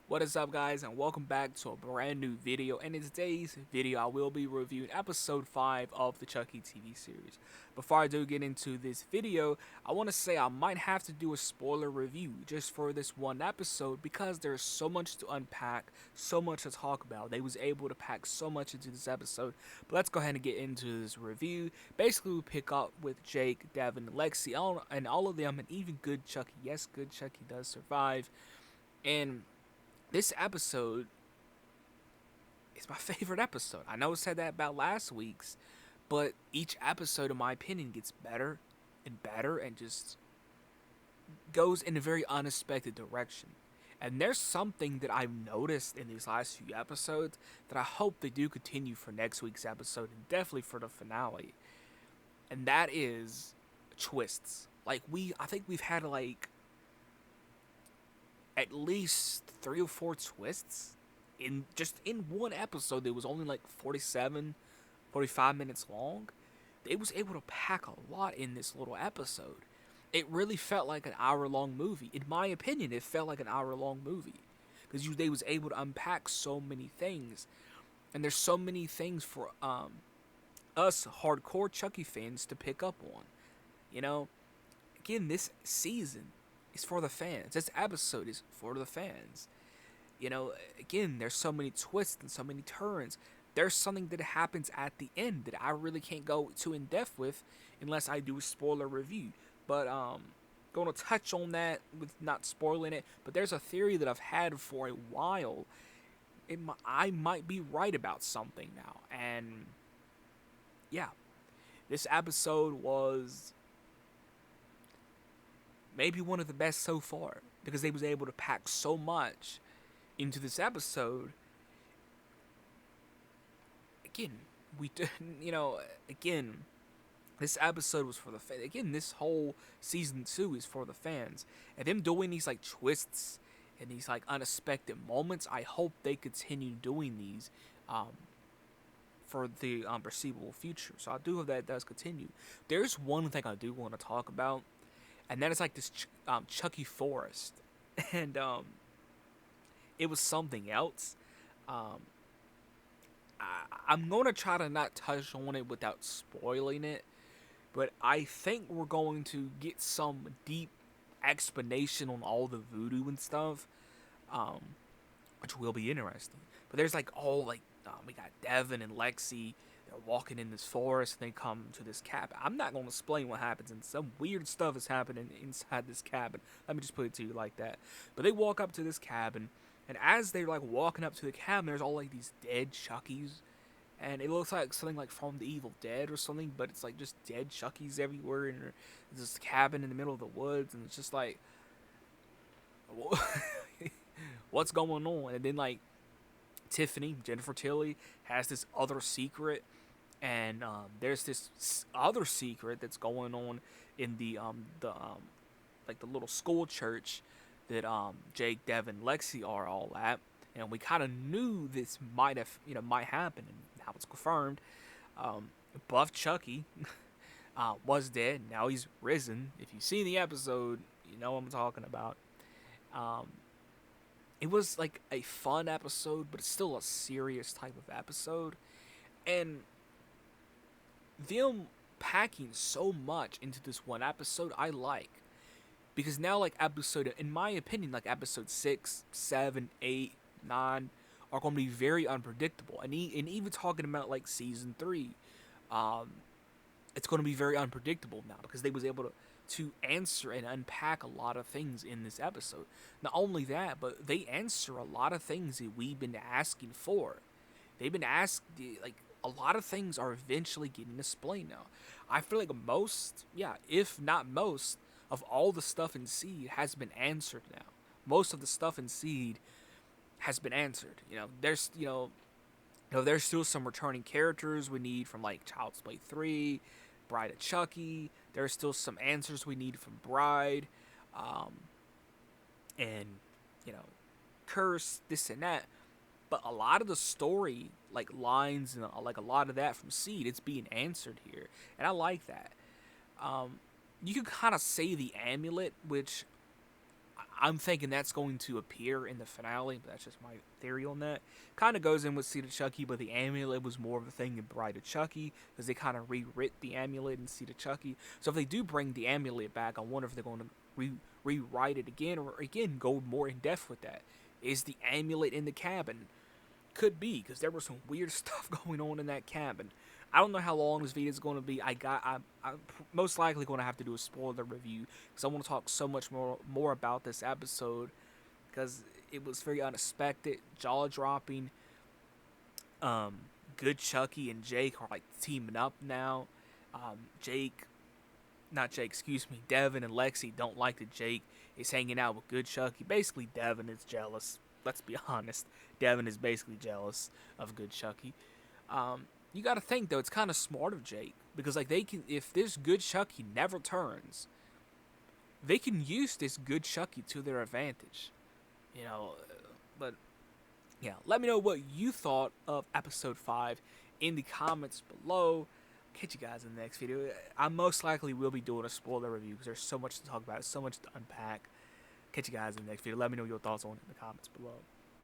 What is up, guys, and welcome back to a brand new video. And in today's video, I will be reviewing episode 5 of the Chucky TV series. Before I do get into this video, I want to say I might have to do a spoiler review just for this one episode because there's so much to unpack, so much to talk about. They was able to pack so much into this episode. But let's go ahead and get into this review. Basically, we pick up with Jake, Devin, and Lexi, and all of them, and even Good Chucky. Yes, Good Chucky does survive. And this episode is my favorite episode. I know I said that about last week's, but each episode, in my opinion, gets better and better and just goes in a very unexpected direction. And there's something that I've noticed in these last few episodes that I hope they do continue for next week's episode and definitely for the finale. And that is twists. I think we've had at least 3 or 4 twists in one episode that was only like 45 minutes long. They was able to pack a lot in this little episode. It really felt like an hour-long movie. In my opinion, it felt like an hour-long movie because they was able to unpack so many things, and there's so many things for us hardcore Chucky fans to pick up on. You know, again, this season is for the fans. This episode is for the fans. Again, there's so many twists and so many turns. There's something that happens at the end that I really can't go too in depth with unless I do a spoiler review. But going to touch on that with not spoiling it. But there's a theory that I've had for a while. I might be right about something now, and yeah, this episode was maybe one of the best so far because they was able to pack so much into this episode. Again, we again, this episode was for the fans. Again, this whole season 2 is for the fans, and them doing these like twists and these like unexpected moments. I hope they continue doing these for the foreseeable future. So I do hope that does continue. There's one thing I do want to talk about, and that is like this Chucky Forest, and it was something else. Um, I'm gonna try to not touch on it without spoiling it, but I think we're going to get some deep explanation on all the voodoo and stuff, um, which will be interesting. But there's we got Devin and Lexi. They're walking in this forest and they come to this cabin. I'm not going to explain what happens, and some weird stuff is happening inside this cabin. Let me just put it to you like that. But they walk up to this cabin, and as they're like walking up to the cabin, there's all like these dead Chuckies, and it looks like something like from the Evil Dead or something, but it's like just dead Chuckies everywhere, and there's this cabin in the middle of the woods, and it's just like, what's going on? And then like Tiffany, Jennifer Tilly, has this other secret, and there's this other secret that's going on in the little school church that Jake, Devin, Lexi are all at, and we kind of knew this might happen, and now it's confirmed. Buff Chucky was dead. Now he's risen. If you see the episode, you know what I'm talking about. Um, it was like a fun episode, but it's still a serious type of episode, and them packing so much into this one episode I like, because now like episode, in my opinion, like episode 6, 7, 8, 9 are going to be very unpredictable, and even talking about like season 3, um it's going to be very unpredictable now because they was able to answer and unpack a lot of things in this episode. Not only that, but they answer a lot of things that we've been asking for. They've been asked, like, a lot of things are eventually getting explained now. I feel like most, yeah, if not most, of all the stuff in Seed has been answered now. Most of the stuff in Seed has been answered. There's still some returning characters we need from like Child's Play 3, Bride of Chucky. There's still some answers we need from Bride, um, and you know, Curse, this and that. But a lot of the story, like lines and like a lot of that from Seed, it's being answered here, and I like that. You can kind of say the amulet, which I'm thinking that's going to appear in the finale, but that's just my theory on that. Kind of goes in with Seed of Chucky, but the amulet was more of a thing in Bride of Chucky because they kind of rewrit the amulet in Seed of Chucky. So if they do bring the amulet back, I wonder if they're going to rewrite it again, or again go more in depth with that. Is the amulet in the cabin? Could be, because there was some weird stuff going on in that cabin. I don't know how long this video is going to be. I'm most likely going to have to do a spoiler review because I want to talk so much more about this episode because it was very unexpected, jaw dropping. Good Chucky and Jake are like teaming up now. Devin and Lexi don't like that Jake is hanging out with Good Chucky. Basically, Devin is jealous. Let's be honest. Devin is basically jealous of Good Chucky. You got to think though, it's kind of smart of Jake because like they can, if this Good Chucky never turns, they can use this Good Chucky to their advantage. You know, but yeah, let me know what you thought of episode 5 in the comments below. Catch you guys in the next video. I most likely will be doing a spoiler review because there's so much to talk about, so much to unpack. Catch you guys in the next video. Let me know your thoughts on it in the comments below.